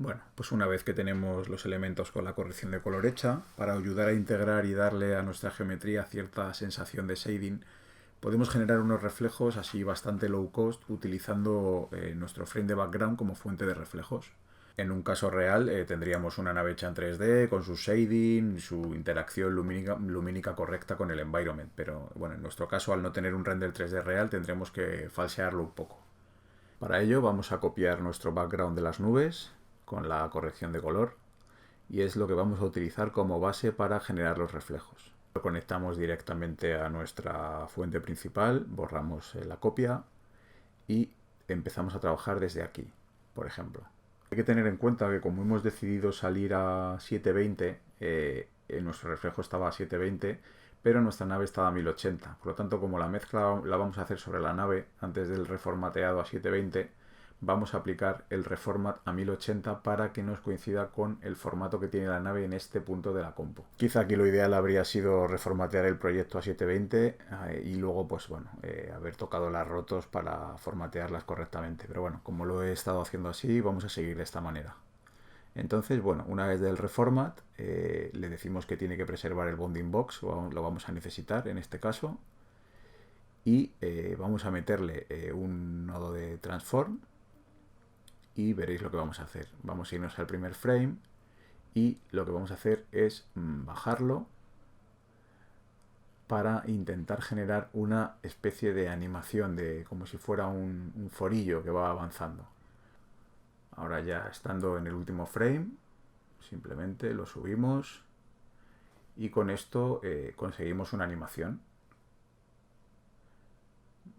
Bueno, pues una vez que tenemos los elementos con la corrección de color hecha, para ayudar a integrar y darle a nuestra geometría cierta sensación de shading, podemos generar unos reflejos así bastante low cost utilizando nuestro frame de background como fuente de reflejos. En un caso real tendríamos una nave hecha en 3D con su shading, su interacción lumínica correcta con el environment, pero bueno, en nuestro caso al no tener un render 3D real tendremos que falsearlo un poco. Para ello vamos a copiar nuestro background de las nubes con la corrección de color y es lo que vamos a utilizar como base para generar los reflejos. Lo conectamos directamente a nuestra fuente principal, borramos la copia y empezamos a trabajar desde aquí, por ejemplo. Hay que tener en cuenta que como hemos decidido salir a 720, nuestro reflejo estaba a 720, pero nuestra nave estaba a 1080. Por lo tanto, como la mezcla la vamos a hacer sobre la nave antes del reformateado a 720, vamos a aplicar el reformat a 1080 para que nos coincida con el formato que tiene la nave en este punto de la compu. Quizá aquí lo ideal habría sido reformatear el proyecto a 720 y luego pues bueno, haber tocado las rotos para formatearlas correctamente. Pero bueno, como lo he estado haciendo así, vamos a seguir de esta manera. Entonces, bueno, una vez del reformat, le decimos que tiene que preservar el bounding box, lo vamos a necesitar en este caso, y vamos a meterle un nodo de transform y veréis lo que vamos a hacer. Vamos a irnos al primer frame y lo que vamos a hacer es bajarlo para intentar generar una especie de animación, de como si fuera un forillo que va avanzando. Ahora ya estando en el último frame, simplemente lo subimos y con esto conseguimos una animación.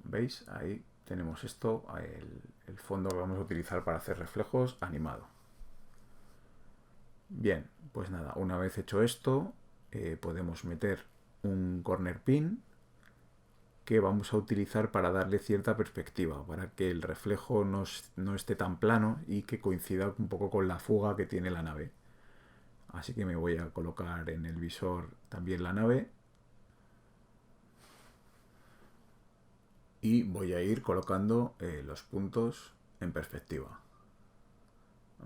¿Veis? Ahí tenemos esto, el fondo que vamos a utilizar para hacer reflejos animado. Bien, pues nada, una vez hecho esto, podemos meter un corner pin que vamos a utilizar para darle cierta perspectiva, para que el reflejo no esté tan plano y que coincida un poco con la fuga que tiene la nave. Así que me voy a colocar en el visor también la nave y voy a ir colocando los puntos en perspectiva.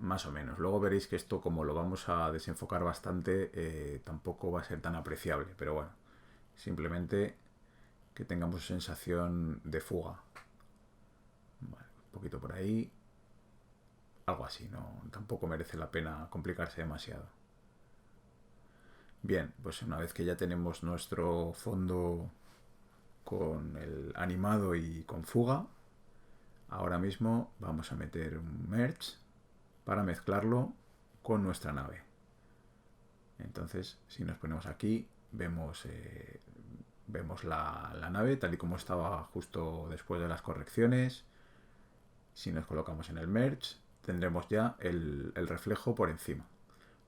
Más o menos. Luego veréis que esto, como lo vamos a desenfocar bastante, tampoco va a ser tan apreciable. Pero bueno, simplemente que tengamos sensación de fuga. Vale, un poquito por ahí. Algo así, no, tampoco merece la pena complicarse demasiado. Bien, pues una vez que ya tenemos nuestro fondo con el animado y con fuga, ahora mismo vamos a meter un merge para mezclarlo con nuestra nave. Entonces, si nos ponemos aquí, vemos la nave tal y como estaba justo después de las correcciones. Si nos colocamos en el merge, tendremos ya el reflejo por encima.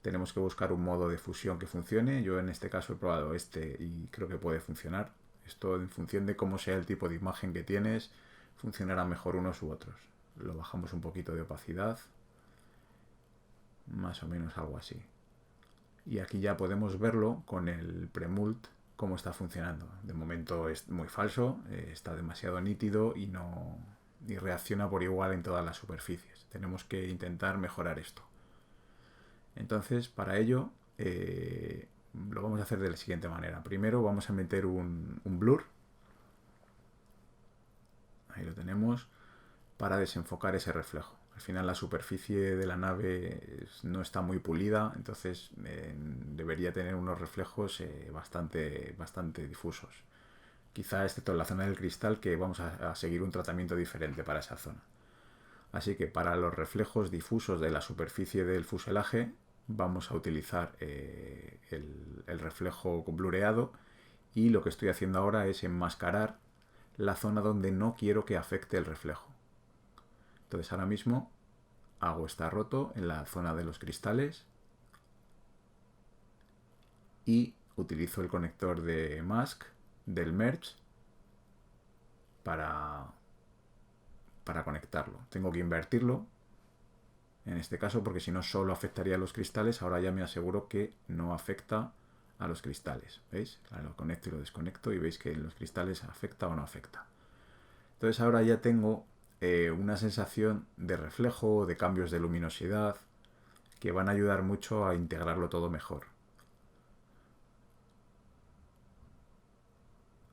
Tenemos que buscar un modo de fusión que funcione. Yo en este caso he probado este y creo que puede funcionar. Esto en función de cómo sea el tipo de imagen que tienes, funcionará mejor unos u otros. Lo bajamos un poquito de opacidad. Más o menos algo así. Y aquí ya podemos verlo con el Premult cómo está funcionando. De momento es muy falso, está demasiado nítido y no reacciona por igual en todas las superficies. Tenemos que intentar mejorar esto. Entonces, para ello, lo vamos a hacer de la siguiente manera. Primero vamos a meter un blur. Ahí lo tenemos, para desenfocar ese reflejo. Al final la superficie de la nave no está muy pulida, entonces debería tener unos reflejos bastante difusos. Quizá excepto en la zona del cristal, que vamos a seguir un tratamiento diferente para esa zona. Así que para los reflejos difusos de la superficie del fuselaje vamos a utilizar el reflejo blureado y lo que estoy haciendo ahora es enmascarar la zona donde no quiero que afecte el reflejo. Entonces ahora mismo hago esta roto en la zona de los cristales y utilizo el conector de mask del merge para conectarlo. Tengo que invertirlo en este caso porque si no solo afectaría a los cristales. Ahora ya me aseguro que no afecta a los cristales. ¿Veis? Lo conecto y lo desconecto y veis que en los cristales afecta o no afecta. Entonces ahora ya tengo una sensación de reflejo, de cambios de luminosidad que van a ayudar mucho a integrarlo todo mejor.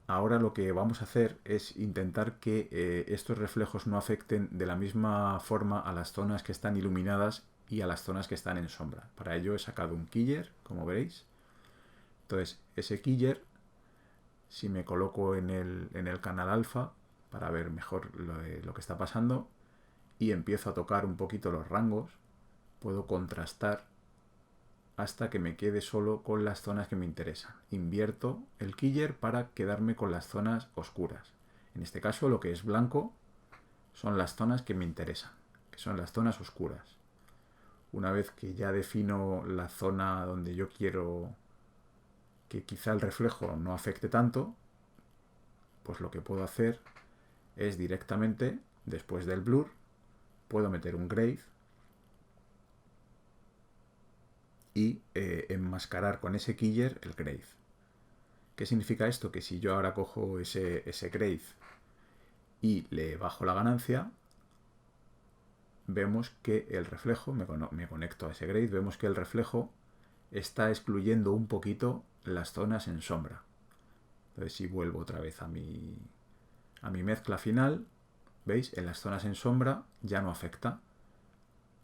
Ahora lo que vamos a hacer es intentar que estos reflejos no afecten de la misma forma a las zonas que están iluminadas y a las zonas que están en sombra. Para ello he sacado un keyer, como veréis. Entonces, ese keyer, si me coloco en el canal alfa para ver mejor lo que está pasando y empiezo a tocar un poquito los rangos, puedo contrastar hasta que me quede solo con las zonas que me interesan. Invierto el keyer para quedarme con las zonas oscuras. En este caso, lo que es blanco son las zonas que me interesan, que son las zonas oscuras. Una vez que ya defino la zona donde yo quiero que quizá el reflejo no afecte tanto, pues lo que puedo hacer es directamente, después del blur, puedo meter un grade y enmascarar con ese keyer el grade. ¿Qué significa esto? Que si yo ahora cojo ese grade y le bajo la ganancia, vemos que el reflejo, me conecto a ese grade, vemos que el reflejo está excluyendo un poquito las zonas en sombra. Entonces si vuelvo otra vez a mi mezcla final, ¿veis? En las zonas en sombra ya no afecta.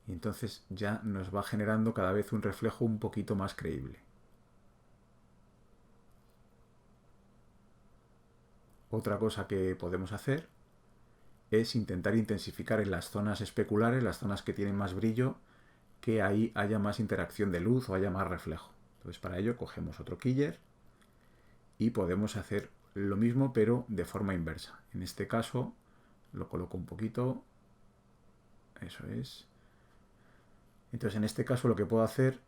Y entonces ya nos va generando cada vez un reflejo un poquito más creíble. Otra cosa que podemos hacer es intentar intensificar en las zonas especulares, las zonas que tienen más brillo, que ahí haya más interacción de luz o haya más reflejo. Entonces para ello cogemos otro keyer y podemos hacer lo mismo pero de forma inversa. En este caso lo coloco un poquito, eso es. Entonces en este caso lo que puedo hacer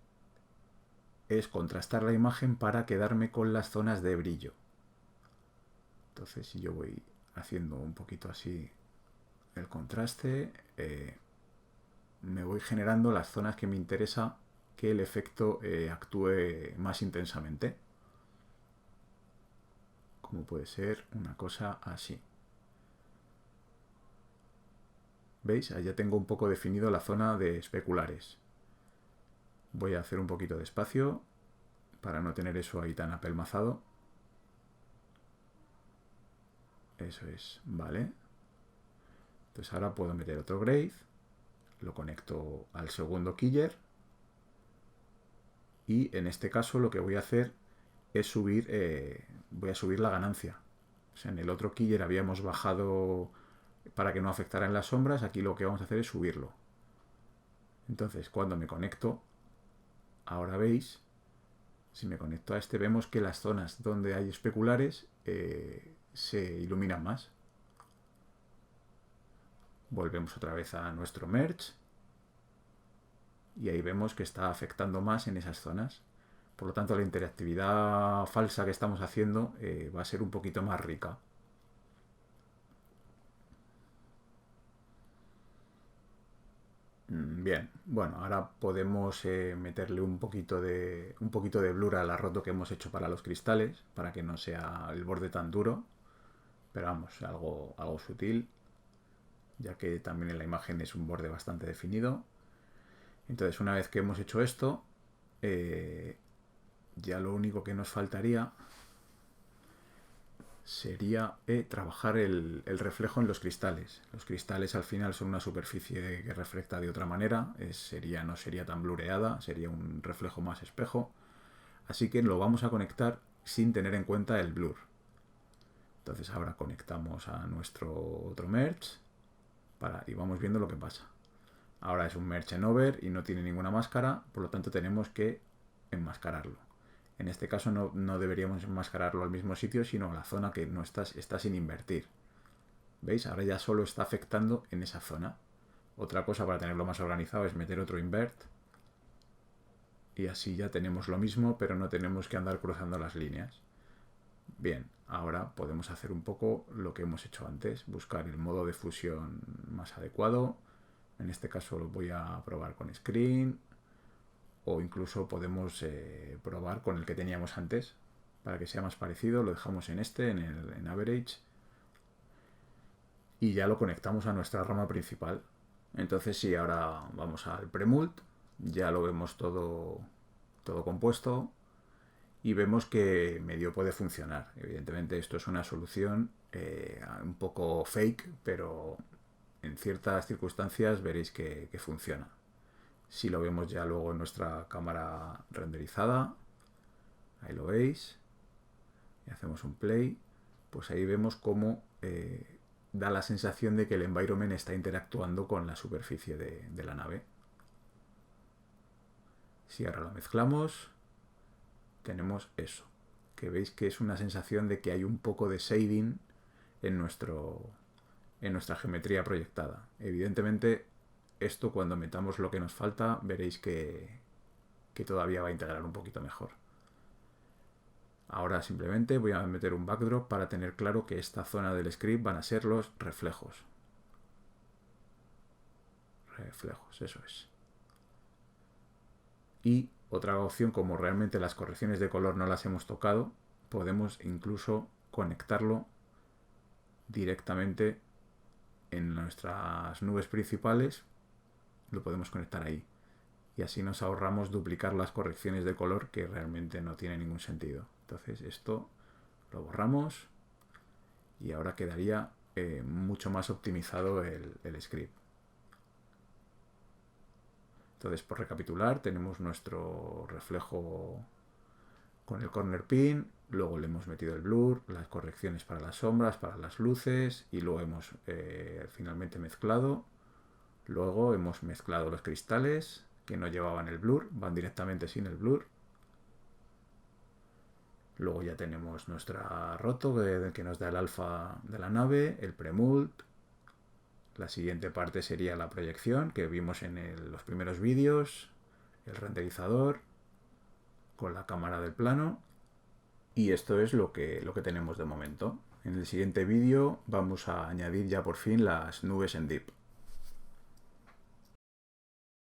es contrastar la imagen para quedarme con las zonas de brillo. Entonces si yo voy haciendo un poquito así el contraste, me voy generando las zonas que me interesa que el efecto actúe más intensamente. Como puede ser una cosa así. ¿Veis? Ahí ya tengo un poco definido la zona de especulares. Voy a hacer un poquito de espacio para no tener eso ahí tan apelmazado. Eso es, vale. Entonces ahora puedo meter otro grade, lo conecto al segundo keyer y en este caso lo que voy a hacer es subir, voy a subir la ganancia. O sea, en el otro keyer habíamos bajado para que no afectara en las sombras, aquí lo que vamos a hacer es subirlo. Entonces cuando me conecto, ahora veis, si me conecto a este, vemos que las zonas donde hay especulares se iluminan más. Volvemos otra vez a nuestro merge y ahí vemos que está afectando más en esas zonas. Por lo tanto, la interactividad falsa que estamos haciendo va a ser un poquito más rica. Bien, bueno, ahora podemos meterle un poquito de blur al arroto que hemos hecho para los cristales, para que no sea el borde tan duro, pero vamos, algo sutil, ya que también en la imagen es un borde bastante definido. Entonces, una vez que hemos hecho esto, ya lo único que nos faltaría sería trabajar el reflejo en los cristales. Los cristales al final son una superficie que refleja de otra manera, no sería tan blureada, sería un reflejo más espejo. Así que lo vamos a conectar sin tener en cuenta el blur. Entonces ahora conectamos a nuestro otro merge y vamos viendo lo que pasa. Ahora es un merge en over y no tiene ninguna máscara, por lo tanto tenemos que enmascararlo. En este caso no deberíamos enmascararlo al mismo sitio, sino a la zona que no está sin invertir. ¿Veis? Ahora ya solo está afectando en esa zona. Otra cosa para tenerlo más organizado es meter otro invert. Y así ya tenemos lo mismo, pero no tenemos que andar cruzando las líneas. Bien, ahora podemos hacer un poco lo que hemos hecho antes. Buscar el modo de fusión más adecuado. En este caso lo voy a probar con screen. O incluso podemos probar con el que teníamos antes para que sea más parecido. Lo dejamos en en average, y ya lo conectamos a nuestra rama principal. Entonces si ahora vamos al premult, ya lo vemos todo compuesto y vemos que medio puede funcionar. Evidentemente esto es una solución un poco fake, pero en ciertas circunstancias veréis que funciona. Si lo vemos ya luego en nuestra cámara renderizada, ahí lo veis, y hacemos un play, pues ahí vemos cómo da la sensación de que el environment está interactuando con la superficie de la nave. Si ahora lo mezclamos, tenemos eso, que veis que es una sensación de que hay un poco de shading en nuestra geometría proyectada. Evidentemente, esto cuando metamos lo que nos falta, veréis que todavía va a integrar un poquito mejor. Ahora simplemente voy a meter un backdrop para tener claro que esta zona del script van a ser los reflejos. Reflejos, eso es. Y otra opción, como realmente las correcciones de color no las hemos tocado, podemos incluso conectarlo directamente en nuestras nubes principales, lo podemos conectar ahí. Y así nos ahorramos duplicar las correcciones de color que realmente no tiene ningún sentido. Entonces esto lo borramos y ahora quedaría mucho más optimizado el script. Entonces, por recapitular, tenemos nuestro reflejo con el corner pin, luego le hemos metido el blur, las correcciones para las sombras, para las luces, y luego hemos finalmente mezclado. Luego hemos mezclado los cristales que no llevaban el blur, van directamente sin el blur. Luego ya tenemos nuestra roto que nos da el alfa de la nave, el premult. La siguiente parte sería la proyección que vimos en los primeros vídeos, el renderizador con la cámara del plano. Y esto es lo que tenemos de momento. En el siguiente vídeo vamos a añadir ya por fin las nubes en Dip.